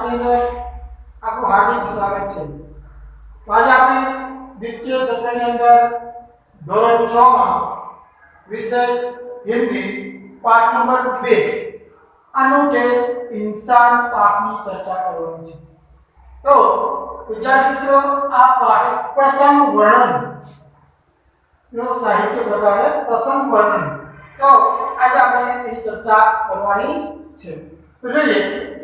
ક્લાસની અંદર આપનું હાર્દિક સ્વાગત છે। તો આજે આપણે દ્વિતીય સત્રની અંદર ધોરણ 6 માં વિષય હિન્દી પાઠ નંબર 2 અનૂઠે इंसान પાઠની ચર્ચા કરવાની છે। તો વિદ્યાર્થી મિત્રો આ પાઠ પ્રસંગ વર્ણન નો સાહિત્ય પ્રકાર है प्रसंग वर्णन। तो आज આપણે એની ચર્ચા કરવાની છે। तो જોઈએ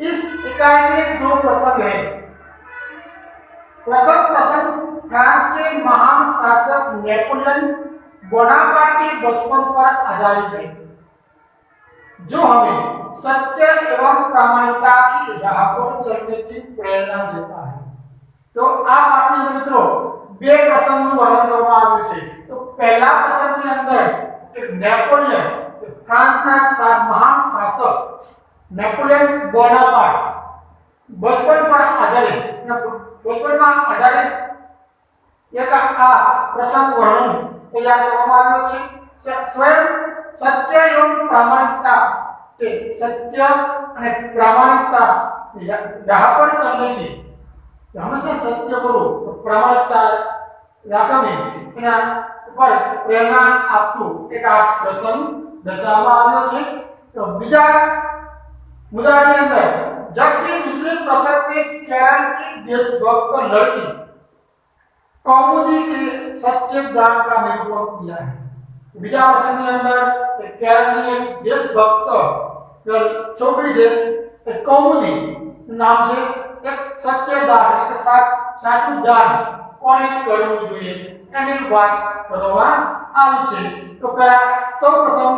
इस इकाई में दो प्रसंग हैं। प्रथम प्रसंग फ्रांस के महान शासक नेपोलियन बोनापार्ट के बचपन पर आधारित है, जो हमें सत्य एवं प्रामाणिकता की राह पर चलने की प्रेरणा देता है। तो આ પાઠની અંદર મિત્રો બે પ્રસંગનું વર્ણન કરવામાં આવ્યું છે। તો પહેલા પ્રસંગની અંદર नेपोलियन फ्रांसના महान शासक नेपोलियन बोनापार्ट बचपन पर आधारित बचपનમાં आधारित एक आ प्रसंग वर्णन तैयार કરવામાં આવ્યો છે। स्वयं सत्य एवं प्रामाणिकता के सत्य અને प्रामाणिकता राह पर चलने की हमेशा सत्य करो प्रामाणिकता રાખવી એના पर प्रेरणा आपको एक आ प्रसंग दर्शावવામાં આવ્યો છે। तो बीजा मुद्दाની अंदर जबकि दूसरे प्रसंग में केरल की देशभक्त लड़की कौमुदी के सच्चे दान का निरूपण किया है। बीजा प्रसंग के अंदर केरल की एक देशभक्त छोकरी છે कौमुदी नाम છે एक सच्चे दान એટલે સાચું દાન કોને કરવું જોઈએ એની વાત કરવામાં આવી છે। તો પહેલા સૌપ્રથમ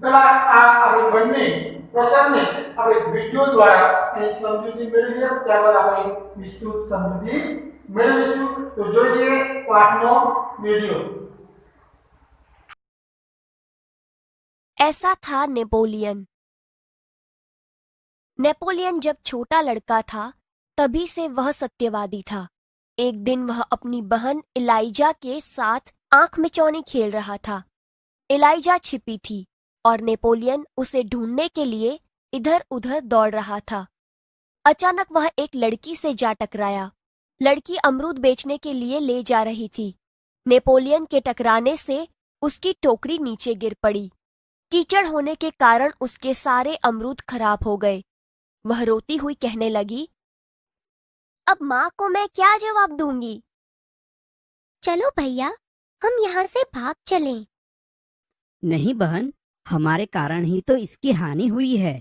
પહેલા આ આપણે બંને પ્રસંગને આપણે વિડિયો દ્વારા એની સમજૂતી મેળવીએ, ત્યારબાદ આપણે વિસ્તૃત સમજૂતી મેળવીશું। તો જોઈએ પાઠનો વિડિયો। ऐसा था नेपोलियन। नेपोलियन जब छोटा लड़का था तभी से वह सत्यवादी था। एक दिन वह अपनी बहन इलाइजा के साथ आंख मिचौनी खेल रहा था। इलाइजा छिपी थी और नेपोलियन उसे ढूंढने के लिए इधर उधर दौड़ रहा था। अचानक वह एक लड़की से जा टकराया। लड़की अमरूद बेचने के लिए ले जा रही थी। नेपोलियन के टकराने से उसकी टोकरी नीचे गिर पड़ी। कीचड़ होने के कारण उसके सारे अमरूद खराब हो गए। वह रोती हुई कहने लगी, अब माँ को मैं क्या जवाब दूंगी? चलो भैया, हम यहाँ से भाग चलें। नहीं बहन, हमारे कारण ही तो इसकी हानि हुई है।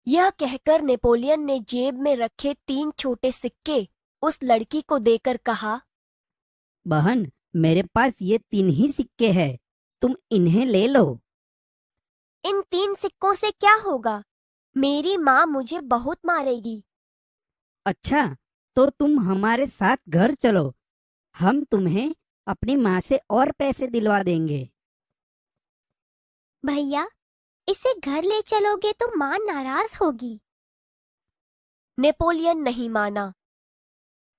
यह कहकर नेपोलियन ने जेब में रखे 3 छोटे सिक्के उस लड़की को देकर कहा, बहन, मेरे पास ये 3 ही सिक्के हैं, तुम इन्हें ले लो। इन 3 सिक्कों से क्या होगा? मेरी माँ मुझे बहुत मारेगी। अच्छा, तो तुम हमारे साथ घर चलो, हम तुम्हें अपनी माँ से और पैसे दिलवा देंगे। भैया, इसे घर ले चलोगे तो माँ नाराज होगी। नेपोलियन नहीं माना।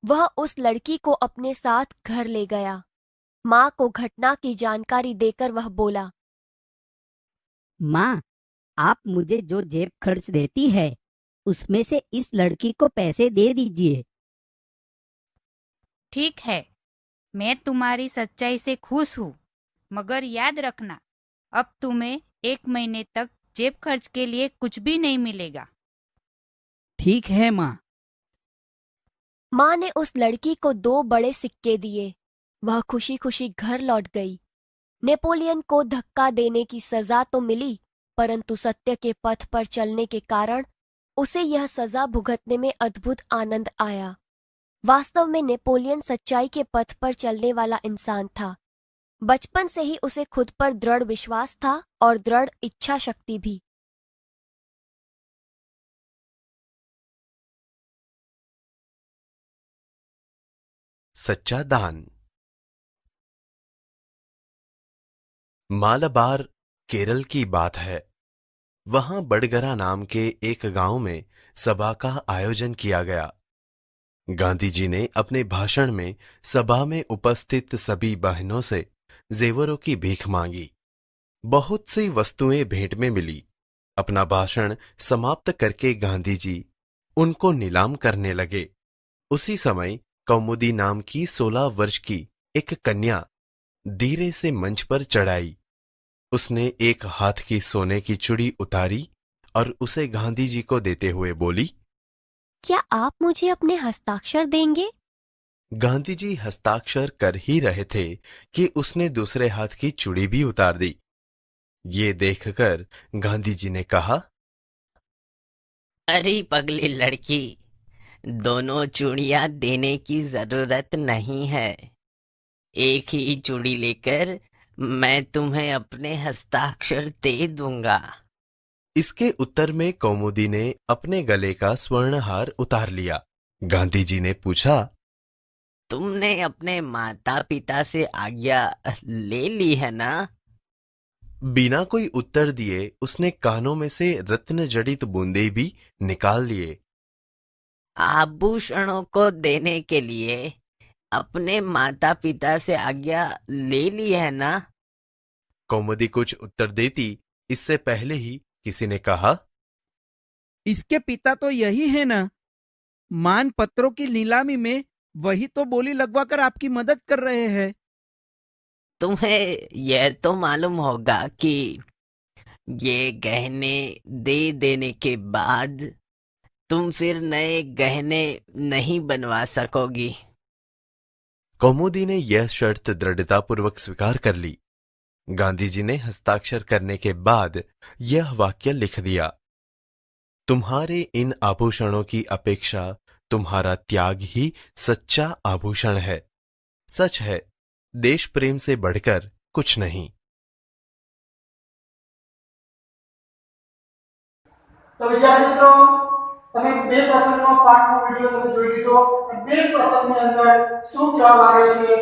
वह उस लड़की को अपने साथ घर ले गया। माँ को घटना की जानकारी देकर वह बोला, माँ, आप मुझे जो जेब खर्च देती है उसमें से इस लड़की को पैसे दे दीजिए। ठीक है, मैं तुम्हारी सच्चाई से खुश हूँ, मगर याद रखना अब तुम्हें 1 महीने तक जेब खर्च के लिए कुछ भी नहीं मिलेगा। ठीक है माँ। माँ ने उस लड़की को 2 बड़े सिक्के दिए। वह खुशी खुशी घर लौट गई। नेपोलियन को धक्का देने की सजा तो मिली, परंतु सत्य के पथ पर चलने के कारण उसे यह सजा भुगतने में अद्भुत आनंद आया। वास्तव में नेपोलियन सच्चाई के पथ पर चलने वाला इंसान था। बचपन से ही उसे खुद पर दृढ़ विश्वास था और दृढ़ इच्छा शक्ति भी। सच्चा दान। मालाबार केरल की बात है। वहां बड़गरा नाम के एक गांव में सभा का आयोजन किया गया। गांधी जी ने अपने भाषण में सभा में उपस्थित सभी बहनों से जेवरों की भीख मांगी। बहुत सी वस्तुएं भेंट में मिली। अपना भाषण समाप्त करके गांधी जी उनको नीलाम करने लगे। उसी समय कौमुदी नाम की 16 वर्ष की एक कन्या धीरे से मंच पर चढ़ाई। उसने एक हाथ की सोने की चूड़ी उतारी और उसे गांधी जी को देते हुए बोली, क्या आप मुझे अपने हस्ताक्षर देंगे? गांधी जी हस्ताक्षर कर ही रहे थे कि उसने दूसरे हाथ की चूड़ी भी उतार दी। ये देखकर गांधी जी ने कहा, अरे पगली लड़की, दोनों चूड़ियां देने की जरूरत नहीं है। एक ही चूड़ी लेकर मैं तुम्हें अपने हस्ताक्षर दे दूंगा। इसके उत्तर में कौमुदी ने अपने गले का स्वर्णहार उतार लिया। गांधी जी ने पूछा, तुमने अपने माता पिता से आज्ञा ले ली है ना? बिना कोई उत्तर दिए उसने कानों में से रत्न जड़ित बूंदे भी निकाल लिए। आभूषणों को देने के लिए अपने माता पिता से आज्ञा ले ली है ना? कौमुदी कुछ उत्तर देती इससे पहले ही किसी ने कहा, इसके पिता तो यही है ना? मान पत्रों की नीलामी में वही तो बोली लगवाकर आपकी मदद कर रहे हैं। तुम्हें यह तो मालूम होगा कि ये गहने दे देने के बाद तुम फिर नए गहने नहीं बनवा सकोगी। कौमुदी ने यह शर्त दृढ़तापूर्वक स्वीकार कर ली। गांधी जी ने हस्ताक्षर करने के बाद यह वाक्य लिख दिया, तुम्हारे इन आभूषणों की अपेक्षा तुम्हारा त्याग ही सच्चा आभूषण है। सच है, देश प्रेम से बढ़कर कुछ नहीं। तो विद्यार्थी मित्रों, તમે બે પ્રસંગનો પાઠનો વિડિયો તમે જોઈ લીધો। બે પ્રસંગની અંદર શું કહેવા માંગે છે?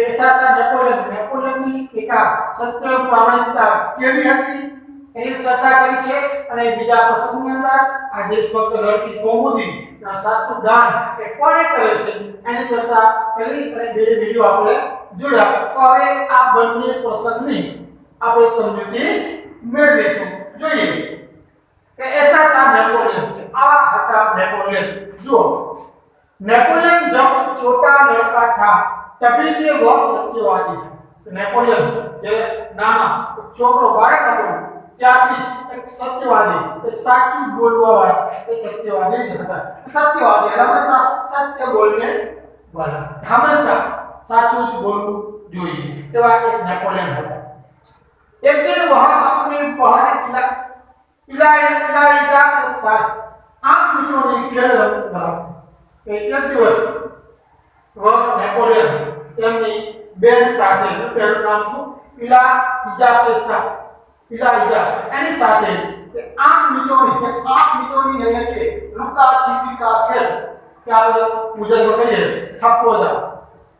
એથાસા નેપોલિયનની એકા સત્ય પ્રામાણિકતા કેવી હતી એની ચર્ચા કરી છે। અને બીજા પ્રસંગની અંદર આ દેશભક્ત લડકી કૌમુદી સાચું દાન એ કોણે કરે છે એની ચર્ચા કરી અને બે વિડિયો આપણે જોયા। તો હવે આ બંને પ્રસંગની આપણે સમજૂતી મેળવીશું। જોઈએ ऐसा था नेपोलियन, आवा था नेपोलियन। जो नेपोलियन जब छोटा लड़का था तभी से वह सत्यवादी था। नेपोलियन જે નાના છોકરો બાળક હતો ત્યારથી એક સત્યવાદી, એ સાચું બોલવા વાળા, એ સત્યવાદી જ હતા। સત્યવાદી હંમેશા સત્ય બોલને વાળા, હંમેશા સાચું જ બોલવું જોઈએ એવા એક नेपोलियन હતા। एक दिन वह अपने बहन इलाइजा के साथ आंख मिचोनी खेल रहा। एक दिवस वह नेपोलियन एमनी बेन साथे, तेરું નામ શું? इलाइजा के साथ, इलाइजा एनी साथे आंख मिचोनी એટલે કે લુકા છીપી का खेल કે આપણે ગુજરાતમાં કહીએ થપ્પો જા,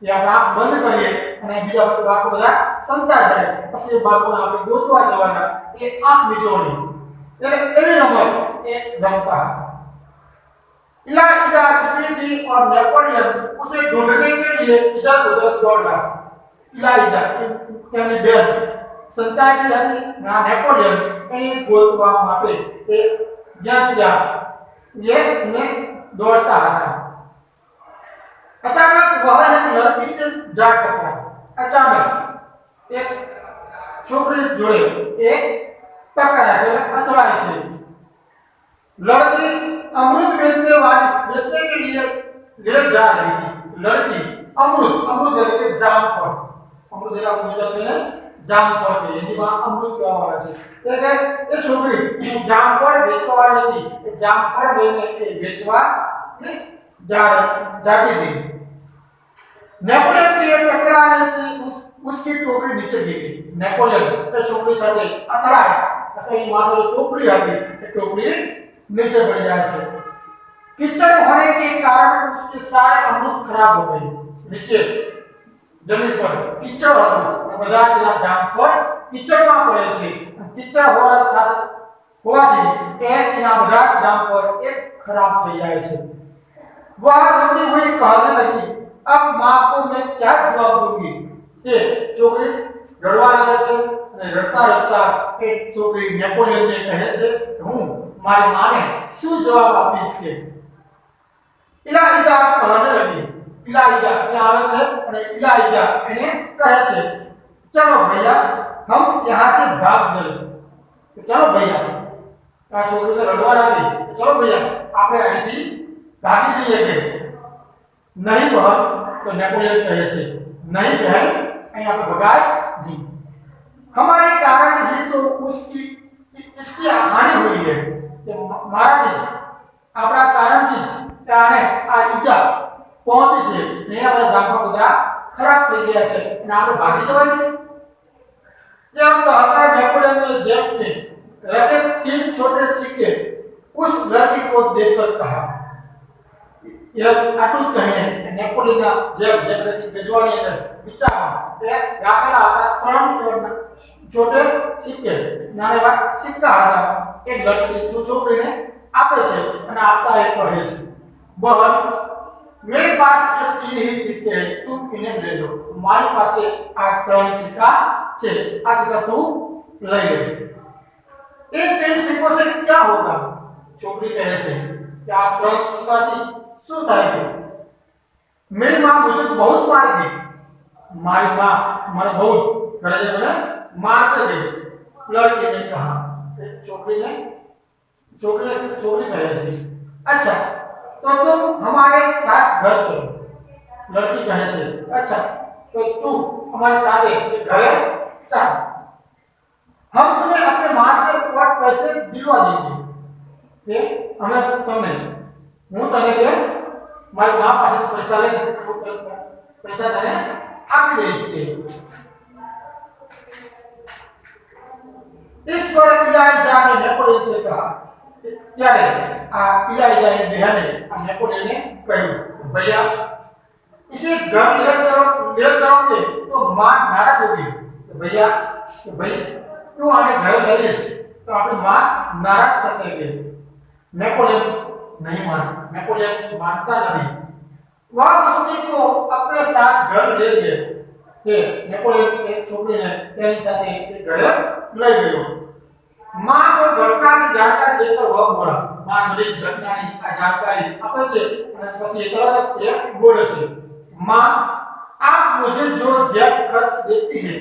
એ આપણે આંખ બંધ કરીએ અને બીજા બાળકો બધા સંતા જાય, પછી એ બાળકોને આપણે ગોતવા જવાના, એ આંખ મિચોની एवी रमत एक रमता। इलाइजा छिपी थी और नेपोलियन उसे ढूंढने के लिए इधर उधर दौड़ रहा। इलाइजा यानी बेन संताई यानी ना नेपोलियन यानी गोतवा माटे ए ज्ञान ये ने दौड़ता था। अचानक वह एक लड़की से जा टकरा। अचानक एक छोकरी जोड़े एक पकड़ा है, अथड़ाई है। लड़की अमृत बेचने के लिए ले जा रही थी। लड़की अमृत लेके जाम पर, अमृत જેના ગુજરાત में जाम पर के हिंदी में अमृत કહેવાય છે। એટલે એ છોકરી જામ પર વેચવા વાળી હતી, એ જામ પર લઈને એ વેચવા जाती थी। नेपोलियन के टकराने से उसकी टोकरी नीचे गिरी। नेपोलियन के छोकरी साथे અથડાયા, तो मानो टोकरी आती, टोकरी नीचे पड़ जाए छे। कीचड़ होने के कारण उसके सारे अमृत खराब हो गए। नीचे जमीन पर कीचड़ હતું, બધા તેના જામ પર कीचड़માં પડે છે। कीचड़ હોવા સાથે હોવાથી એ તેના બધા જામ પર એક ખરાબ થઈ જાય છે। वह रोती हुई कहने लगी, अब मां को मैं क्या जवाब दूंगी? તે છોકરી રડવા લાગે છે અને રડતા રડતા એ છોકરી નેપોલિયનને કહે છે, હું મારી માને શું જવાબ આપીશ કે ઇલાઈજા કહને લગી ઇલાઈજા ત્યાં આવે છે અને ઇલાઈજા એને કહે છે ચલો ભૈયા हम यहाँ से भाग चले तो चलो भैया आ छोकरी तो रड़वा लागी चलो भैया આપણે અહીંથી ભાગી જઈએ કે नहीं बहन तो नेपोलियन कहे से नहीं बहन અહીં આપણે ભગાય जी हमारे कारण ही तो इसकी हानि हुई है कि महाराज આપણા કારણથી આને આ ઈજા પહોંચી છે અહીંયા બધા જામવા બધા ખરાબ થઈ ગયા છે અને આપણે ભાગી જવાય છે जब कहकर नेपोलियन ने जेब में रखे 3 छोटे सिक्के उस लड़की को देकर कहा यह आटू कहने नेपोलियन ना जेब जेब रखी गजवानी है बिचारा ये राखेला હતા 3 छोटे सिक्के નાના વા સિક્કા હતા એક લड़की છોકરીને આપે છે અને આપતા એ કહે છે બહન मेरे पास ये 3 ही सिक्के हैं तुम इन्हें ले लो तुम्हारे पास आ 3 सिक्का છે આ સિક્કા તું લઈ લે इन 3 सिक्कों से क्या होगा छोकरी कहे से कि आ 3 सिक्का की શું થાય છે मेरी मां मुझे बहुत मारेगी मारी मां મને बहुत ઘરે મને मार सके लड़की ने कहा छोकरी कहे से अच्छा तो तुम हमारे साथ घर चलो लड़की कहे से अच्छा तो तू हमारे साथ घरे चल हम तुम्हें अपने मां से और पैसे दिलवा देंगे કે અમે તમને હું તને કે મારી માं પાસે પૈસા લઈને પૈસા તને આપી દઈશ કે इस पर इलाइजा ने नेपोलियन से कहा ત્યારે આ इलाइजाની બહેને આ नेपोलियन ने કહ્યું भैया इसे घर ले चलोगे तो मां नाराज होगी तो भैया तो भाई क्यों आने घर ले लेस तो आपकी मां नाराज फंसेगी नेपोलियन नहीं मानता नहीं वह उसकी को अपने साथ घर ले गए કે नेपोलियन के छोकरीને તેની સાથે ઘરે લઈ ગયો मां को घटना की जानकारी देकर वह बोला मां मुझे इस घटना की जानकारी આપે છે અને પછી તરત એ બોલે છે मां आप मुझे जो जेब खर्च देती है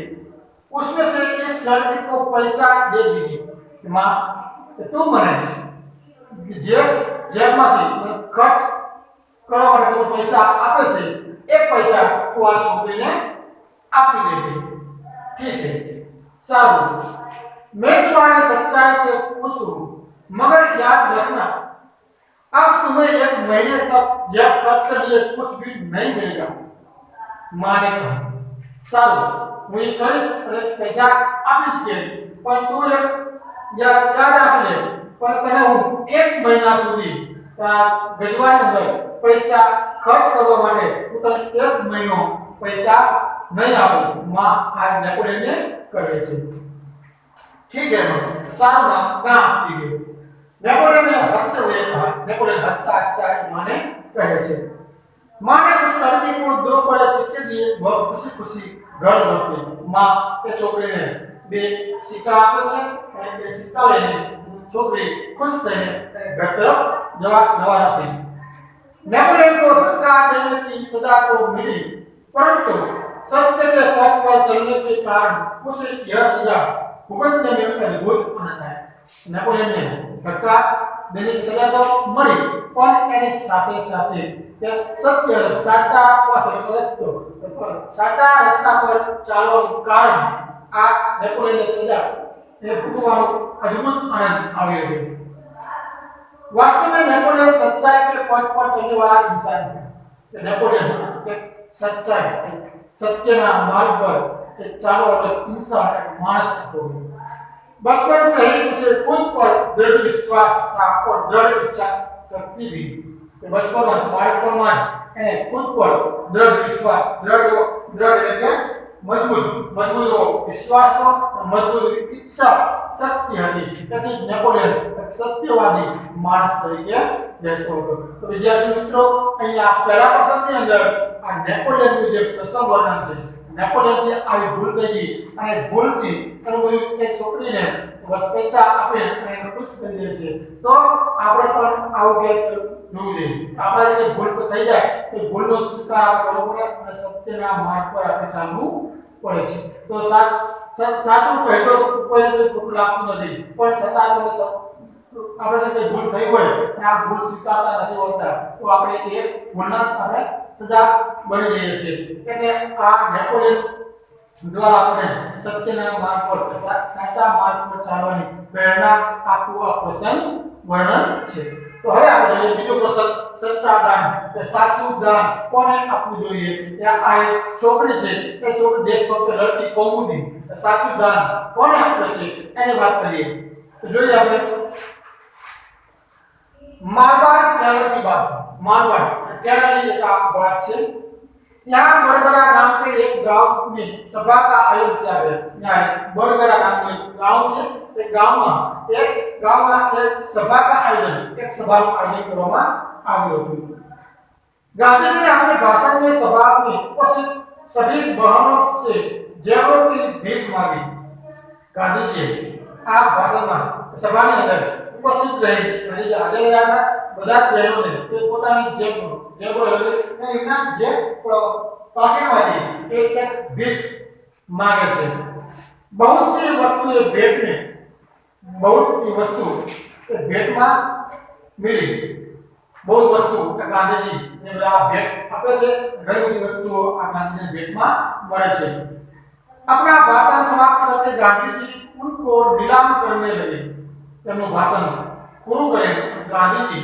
उसमें से इस लड़की को पैसा दे दीजिए मां तू મને जेबમાંથી ખર્ચ કરવા માટે પૈસા આપે છે એક પૈસા તું આ છોકરીને આપી દેજે ठीक है सारू मैं तुम्हारी सच्चाई से खुश हूं मगर याद रखना अब तुम्हें 1 महीने तक जेब खर्च के लिए कुछ भी नहीं मिलेगा मां ने कहा सारू હું એ કરીશ અને પૈસા આપીશ કે પણ તું એક યાદ રાખી લે પણ તને હું 1 મહિના સુધી ગજવાની અંદર પૈસા ખર્ચ કરવા માટે હું તને 1 મહિનો પૈસા नहीं આપું માં આ નેપોલિયન ને કહે છે ठीक है मां सारू ना आपकी गई नेपोलियन ने हंसते हुए कहा नेपोलियन हंसता हंसता मां ने कहे छे मां ने उस लड़की को 2 बड़े सिक्के दिए बहुत खुशी खुशी घर लौटी मां के छोकरी ने 2 सिक्का આપે છે અને તે સિક્કા લઈને છોકરી खुश થઈને घर तरफ જવા હતી नेपोलियन को धक्का देने की सजा तो मिली परंतु सत्य के पथ पर चलने के कारण उसे यह सजा भुगतने में अद्भुत आनंद है नेपोलियन ने धक्का देने की सजा तो मरी पर एने साथे साथे કે સત્ય સાચા રસ્તા પર ચાલવાનું કારણ આ નેપોલિયનની સજા એ ભોગવવાનો અદ્ભુત આનંદ આવ્યો હતો वास्तव में नेपोलियन सच्चाई के पथ पर चलने वाला इंसान है नेपोलियन एक सच्चाई सत्यना मार्ग पर एक चालू वाला इंसान मानस हो बचपन से ही उसे खुद पर दृढ़ विश्वास था और दृढ़ इच्छा शक्ति भी बचपन में बालपण में એને खुद पर दृढ़ विश्वास दृढ़ એટલે મજબૂત વિશ્વાસ તો મજબૂત ઈચ્છા શક્તિ હતી તેથી નેપોલિયન એક સત્યવાદી માણસ તરીકે રહેતો હતો તો વિદ્યાર્થી મિત્રો અહીંયા પહેલા પ્રસંગની અંદર આ નેપોલિયનનું જે પ્રસંગ વર્ણન છે નેપોલિયનથી આવી ભૂલ થઈ ગઈ અને ભૂલથી એનું બધું એક છોકરીને બસ પૈસા આપે અને એને ખુશ કરી દે છે, તો આપણે પણ આવું કે જોવું જોઈએ. આપણા જે ભૂલ થઈ જાય એ ભૂલનો સ્વીકાર આપણે કરવો પડે અને સત્યના માર્ગ પર આપણે ચાલવું પડે છે. તો સાચું કહેતો કોઈને કોઈ ખોટું લાગતું નથી, પણ છતાં તમે આપણે જે ભૂલ થઈ હોય અને આ ભૂલ સ્વીકારતા નથી હોતા, તો આપણે એ ભૂલના આપણે સજા બની જઈએ છીએ. એટલે આ નેપોલિયન દ્વારા આપણે સત્યના માર્ગ પર સાચા માર્ગ પર ચાલવાની પ્રેરણા આપવું આ પ્રસંગ વર્ણન છે. તો હવે આપણે જોઈએ બીજો પ્રસંગ, સચ્ચા દાન. કે સાચું દાન કોને આપવું જોઈએ? આ એક છોકરી છે, એ છોકરી દેશભક્ત લડકી કૌમુદી સાચું દાન કોને આપે છે એની વાત કરીએ. તો જોઈએ આપણે मारवाड़ केरल की बात। मारवाड़ केरल की एक बात है। यहाँ बड़गरा नाम के एक गांव में सभा का आयोजन किया गया। यहाँ बड़गरा नाम के गांव से एक गांव में एक सभा का आयोजन, एक सभा का आयोजन કરવામાં આવ્યો હતો। गांधी जी ने अपने भाषण में सभा में उपस्थित सभी बहनों से जेवरों की भीख मांगी। गांधी जी આ ભાષણમાં સભાની અંદર ઉપસ્થિત રહી ગાંધીજી આગળ આવ્યા, બધા બહેનોને તે પોતાની જેબરો એટલે એમના જે પાકીટમાંથી એક ભીખ मांगे છે। बहुत सी वस्तु ये भेंट में बहुत सी वस्तु ये भेंट में मिली। बहुत वस्तु गांधीजी ने બધા भेंट આપે છે, ઘણી બધી વસ્તુઓ આ ગાંધીજીને भेंटમાં મળે છે। अपना भाषण समाप्त करके गांधीजी उनको नीलाम करने लगे। તેમનું ભાષણ પૂરું કરીને ગાંધીજી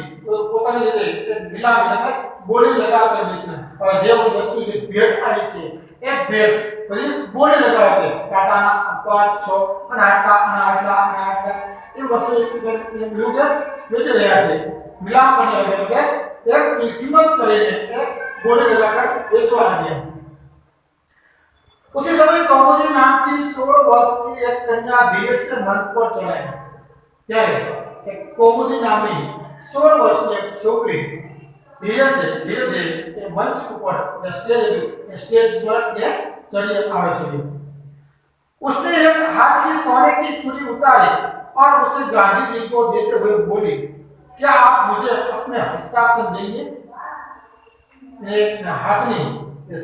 પોતાની રીતે નીલામ એટલે બોલી લગાવ કરી દીધી। હવે જે વસ્તુ જે ભેટ આવી છે એ ભેટ પછી બોલી લગાવે છે, કાટાના 5 6 અને આટલા અને આટલા અને આટલા એ વસ્તુ લોકો વેચી રહ્યા છે। નીલામ કરને લગે એટલે એક કિંમત કરીને એક બોલી લગાકર વેચવા લાગ્યા। उसी समय कौमुदी नाम की 16 वर्ष की एक कन्या धीरे से मंच पर चढ़ाई। ત્યારે એક કૌમુદી નામની 16 વર્ષની એક છોકરી ધીરે ધીરે એ મંચ ઉપર સ્ટેજ પર चढ़ी आवे छे। उसने एक हाथ की सोने की चूड़ी उतारी और उसे गांधी जी को देते हुए बोली, क्या आप मुझे अपने हस्ताक्षर देंगे? एक हाथनी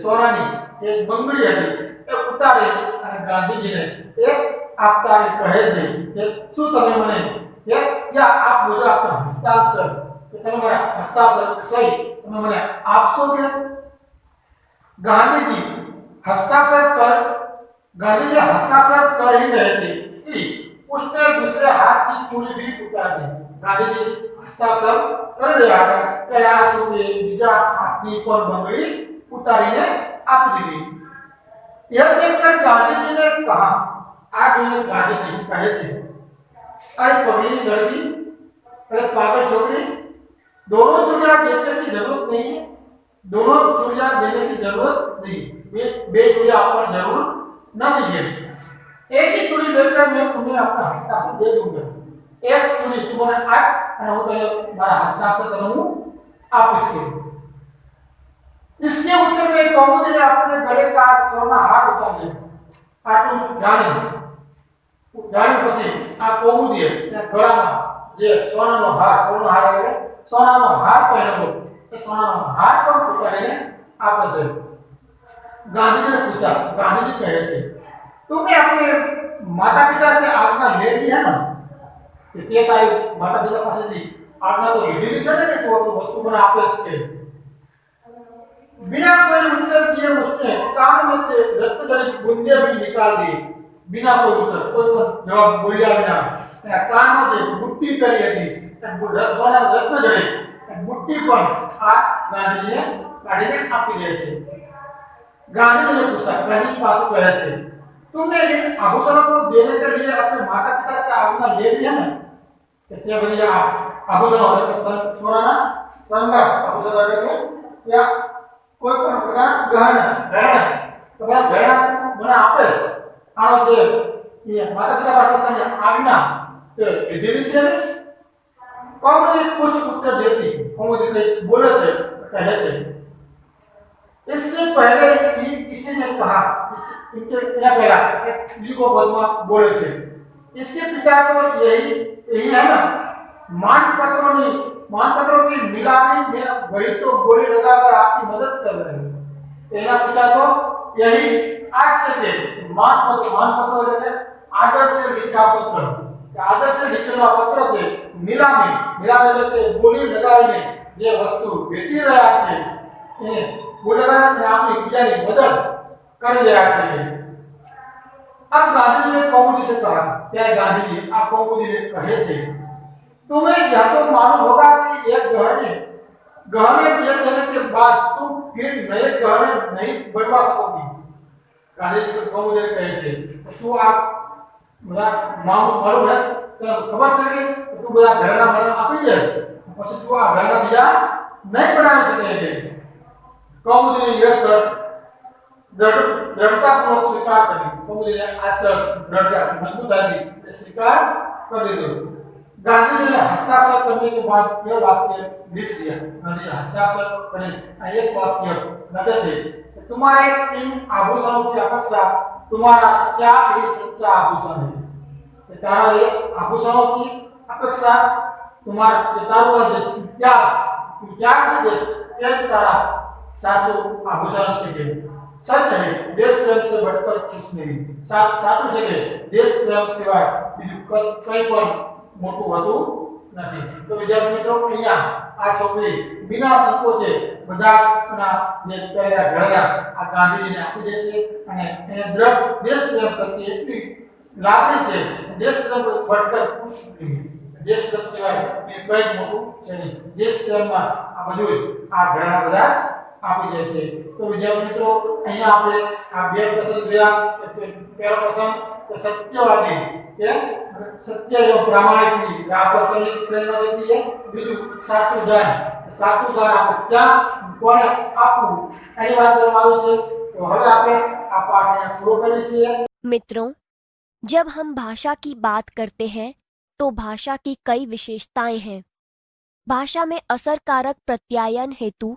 सोनानी एक બંગડી હતી એ ઉતારી અને ગાંધીજીને એક આપતા એ કહે છે કે શું તમે મને क्या आप मुझे अपना हस्ताक्षर તમે મારા હસ્તાક્ષર સહી તમે મને આપશોગે? ગાંધીજી हस्ताक्षर कर ही रहे थे कि उसने दूसरे हाथ की चूड़ी भी उतार दी। गांधीजी हस्ताक्षर कर रहा था कि आ चूड़ी बीजा हाथनी पर બંગડી उतारीने આપી દીધી। यह देखकर गांधीजी ने कहा, आज में गांधीजी कहे छे, अरे पगली लड़की, अरे पागल छोकरी, दोनों चूड़ियां देने की जरूरत नहीं है, दोनों चूड़ियां देने की जरूरत नहीं, बे चूड़ियां आपको जरूर न दीजिए। एक ही चूड़ी लेकर मैं तुम्हें अपना हस्ताक्षर दे दूंगा। एक चूड़ी तुम्हारे आप और मैं तुम्हारा हस्ताक्षर करूं आप इसके उत्तर में कौमुदी ने अपने गले का सोना हार उतार लिया। आटू जानी પછી આ કૌમુદીએ ગળામાં જે સોનાનો હાર એટલે સોનાનો હાર પહેરેલો એ સોનાનો હાર પણ ઉતારીને આપે છે। गांधी ने पूछा, गांधी जी कहे छे, तुमने अपने माता पिता से आज्ञा ले ली है ना? ते तारी माता पिता पास से आज्ञा तो लीधी है ने तो वस्तु बना आपे से। बिना कोई उत्तर दिए उसने कान में से रक्त जनित बूंदे भी निकाल दी। बिना कोई उत्तर, कोई जवाब बोलिया बिना कान में जे बुट्टी करी हती सोना रत्न जड़े बुट्टी पर आ गांधी ने काढीने आपी दे छे। गांधी जी ने पूछा, गांधी पास कहे छे, तुमने इन आभूषणों को देने के लिए अपने माता पिता से आज्ञा ले ली है ना? कितने बढ़िया आभूषण हो रहे सोना संगा आभूषण रहे या कोई पण प्रकार गहना तो गहना बना आपे आनो दे ये माता पिता पास कने आज्ञा के दीदी से कौमुदी कुछ उत्तर देती, कौमुदी कई बोले छे कहे छे। इससे पहले कि किसी ने कहा इनके यहाँ पहला लिखो बदमा बोले से इसके पिता तो यही है ना मानपत्रों की नीलामी में वही तो गोली लगाकर आपकी मदद कर रहे हैं एना पिता तो यही आज से के मानपत्रों जैसे आदर से लिखा पत्र आदर से लिखेला पत्र से नीलामी जैसे गोली लगाવીને જે વસ્તુ વેચી રહ્યા છે એને गोली लगाने आपकी બીજાની મદદ કરી રહ્યા છે अब गांधी जी ने कौमुदी से कहा क्या गांधी जी आप कौमुदी ने कहे थे तुम्हें यह तो मालूम होगा कि एक गहने दिए देने के बाद तुम फिर नए गहने नहीं बनवा सकोगी गांधी जी को कौमुदी ने कहे थे तो आप मालूम है तो खबर से कि तू બધા ઘરના ઘરના આપી દેસ પછી તું આ ઘરના બીજા નહીં બનાવી શકે कौमुदी ने यह शर्त दृढ़तापूर्वक स्वीकार कर ली कौमुदी ने आ शर्त दृढ़ता मजबूती स्वीकार कर ली गांधी जी ने हस्ताक्षर करने के बाद यह वाक्य लिख दिया गांधी जी हस्ताक्षर करें एक वाक्य नजर से तुम्हारे इन आभूषणों की अपेक्षा तुम्हारा क्या ही सच्चा आभूषण है तारा ये आभूषणों की अपेक्षा तुम्हारा तारा क्या तारा साचो आभूषण से के सच है देश प्रेम से बढ़कर कुछ नहीं साचो से के देश प्रेम सिवाय બીજું કંઈ પણ મોટું હતું નથી તો વિદ્યાર્થી મિત્રો અહીંયા આ છોકરી बिना સંકોચે બધાના જે પહેલા ઘરના આ ગાંધીજીને આપી દેશે અને એને દ્રઢ દેશ પ્રેમ પ્રત્યે એટલી લાગણી છે દેશ પ્રેમ ફટકર પૂછ નહીં દેશ પ્રેમ સિવાય એ કંઈ મોટું છે નહીં દેશ પ્રેમમાં આ બધું આ ઘરના બધા આપી જશે તો વિદ્યાર્થી મિત્રો અહીંયા આપણે આ બે પ્રશ્ન જોયા પહેલો પ્રશ્ન કે સત્યવાદી કે સત્ય એवं प्रामाणिकની રાહ પર ચાલવાની પ્રેરણા દેતી है બીજું સાચું દાન આપણે ક્યાં કોને આપવું એની વાત કરવામાં આવી છે તો હવે આપણે આ પાઠ અહીંયા પૂરો કરીએ છીએ मित्रों, जब हम भाषा की बात करते हैं तो भाषा की कई विशेषताएं हैं। भाषा में असरकारक प्रत्यायन हेतु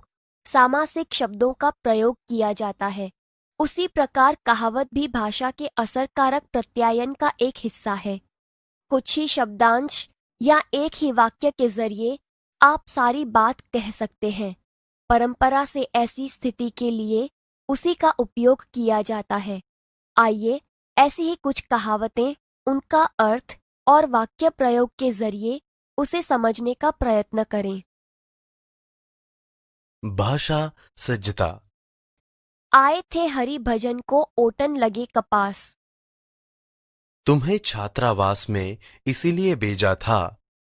सामासिक शब्दों का प्रयोग किया जाता है। उसी प्रकार कहावत भी भाषा के असरकारक प्रत्यायन का एक हिस्सा है। कुछ ही शब्दांश या एक ही वाक्य के जरिए आप सारी बात कह सकते हैं। परंपरा से ऐसी स्थिति के लिए उसी का उपयोग किया जाता है। आइए ऐसी ही कुछ कहावतें, उनका अर्थ और वाक्य प्रयोग के जरिए उसे समझने का प्रयत्न करें। भाषा सज्जता। आए थे हरि भजन को ओटन लगे कपास। तुम्हें छात्रावास में इसीलिए भेजा था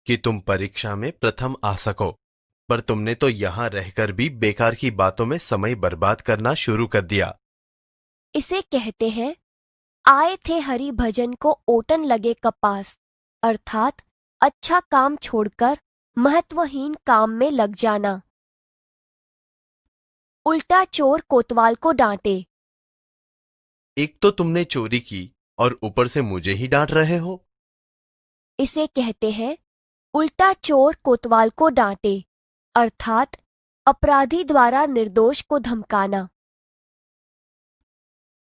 कि तुम परीक्षा में प्रथम आ सको, पर तुमने तो यहां रहकर भी बेकार की बातों में समय बर्बाद करना शुरू कर दिया। इसे कहते हैं आए थे हरि भजन को ओटन लगे कपास, अर्थात अच्छा काम छोड़कर महत्वहीन काम में लग जाना। उल्टा चोर कोतवाल को डांटे। एक तो तुमने चोरी की और ऊपर से मुझे ही डांट रहे हो। इसे कहते हैं उल्टा चोर कोतवाल को डांटे, अर्थात अपराधी द्वारा निर्दोष को धमकाना।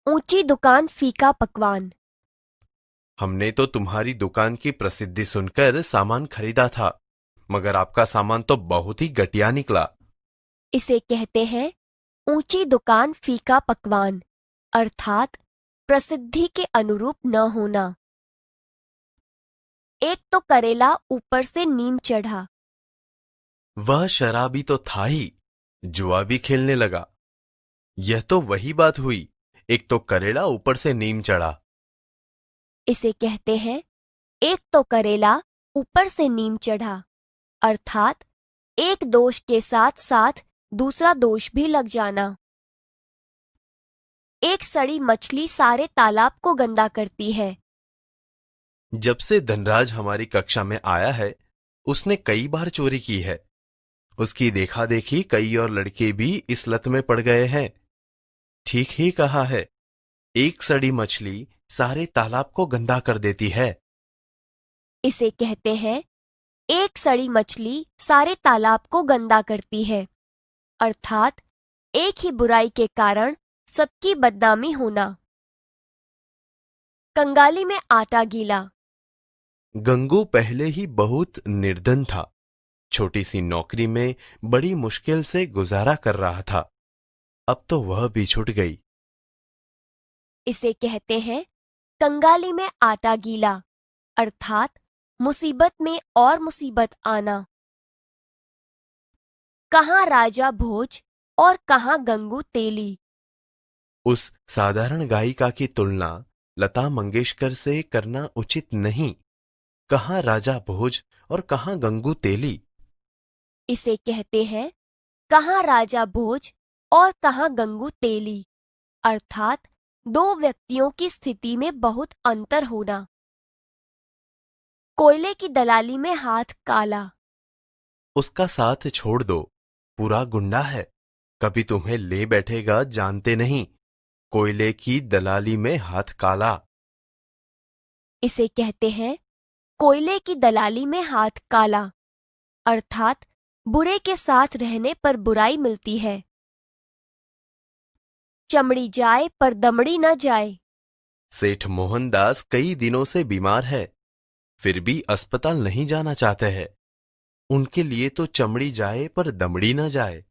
ऊंची दुकान फीका पकवान। हमने तो तुम्हारी दुकान की प्रसिद्धि सुनकर सामान खरीदा था, मगर आपका सामान तो बहुत ही घटिया निकला। इसे कहते हैं ऊंची दुकान फीका पकवान, अर्थात प्रसिद्धि के अनुरूप न होना। एक तो करेला ऊपर से नीम चढ़ा। वह शराबी तो था ही, जुआ भी खेलने लगा। यह तो वही बात हुई, एक तो करेला ऊपर से नीम चढ़ा। इसे कहते हैं एक तो करेला ऊपर से नीम चढ़ा, अर्थात एक दोष के साथ साथ दूसरा दोष भी लग जाना। एक सड़ी मछली सारे तालाब को गंदा करती है। जब से धनराज हमारी कक्षा में आया है, उसने कई बार चोरी की है। उसकी देखा देखी कई और लड़के भी इस लत में पड़ गए हैं। ठीक ही कहा है, एक सड़ी मछली सारे तालाब को गंदा कर देती है। इसे कहते हैं एक सड़ी मछली सारे तालाब को गंदा करती है, अर्थात एक ही बुराई के कारण सबकी बदनामी होना। कंगाली में आटा गीला। गंगू पहले ही बहुत निर्धन था। छोटी सी नौकरी में बड़ी मुश्किल से गुजारा कर रहा था। अब तो वह भी छूट गई। इसे कहते हैं कंगाली में आटा गीला, अर्थात मुसीबत में और मुसीबत आना। कहाँ राजा भोज और कहाँ गंगू तेली। उस साधारण गायिका की तुलना लता मंगेशकर से करना उचित नहीं। कहाँ राजा भोज और कहाँ गंगू तेली। इसे कहते हैं कहाँ राजा भोज और कहाँ गंगू तेली, अर्थात दो व्यक्तियों की स्थिति में बहुत अंतर होना। कोयले की दलाली में हाथ काला। उसका साथ छोड़ दो, पूरा गुंडा है, कभी तुम्हें ले बैठेगा जानते नहीं। कोयले की दलाली में हाथ काला। इसे कहते हैं कोयले की दलाली में हाथ काला, अर्थात बुरे के साथ रहने पर बुराई मिलती है। चमड़ी जाए पर दमड़ी न जाए। सेठ मोहनदास कई दिनों से बीमार है, फिर भी अस्पताल नहीं जाना चाहते हैं। उनके लिए तो चमड़ी जाए पर दमड़ी न जाए।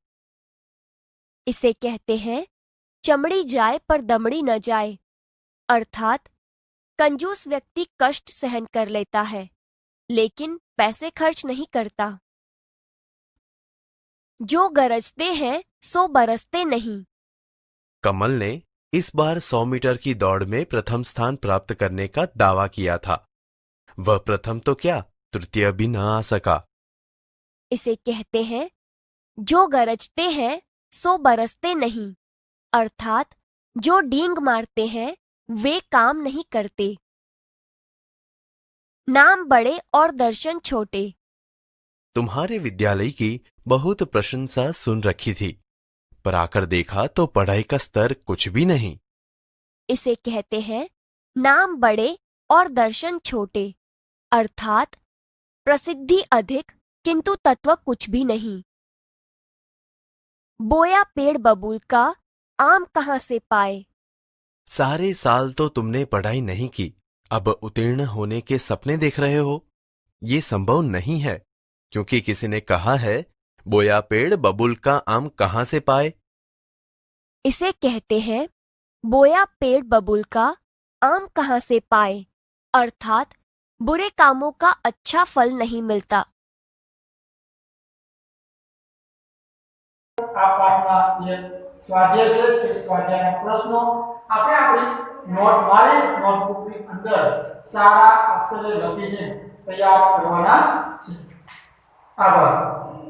इसे कहते हैं चमड़ी जाए पर दमड़ी न जाए, अर्थात कंजूस व्यक्ति कष्ट सहन कर लेता है लेकिन पैसे खर्च नहीं करता। जो गरजते हैं सो बरसते नहीं। कमल ने इस बार 100 मीटर की दौड़ में प्रथम स्थान प्राप्त करने का दावा किया था। वह प्रथम तो क्या, तृतीय भी न आ सका। इसे कहते हैं जो गरजते हैं सो बरसते नहीं, अर्थात जो डींग मारते हैं वे काम नहीं करते। नाम बड़े और दर्शन छोटे। तुम्हारे विद्यालय की बहुत प्रशंसा सुन रखी थी, पर आकर देखा तो पढ़ाई का स्तर कुछ भी नहीं। इसे कहते हैं नाम बड़े और दर्शन छोटे, अर्थात प्रसिद्धि अधिक किंतु तत्व कुछ भी नहीं। बोया पेड़ बबूल का, आम कहाँ से पाए। सारे साल तो तुमने पढ़ाई नहीं की, अब उत्तीर्ण होने के सपने देख रहे हो। ये संभव नहीं है, क्योंकि किसी ने कहा है बोया पेड़ बबूल का आम कहाँ से पाए। इसे कहते हैं बोया पेड़ बबूल का, आम कहाँ से पाए, अर्थात बुरे कामों का अच्छा फल नहीं मिलता। આ પાઠમાં જે સ્વાધ્યાય છે તે સ્વાધ્યાયના પ્રશ્નો આપણે આપણી નોટવાળી નોટબુકની અંદર સારા અક્ષરે લખીને તૈયાર કરવાના છે। આભાર।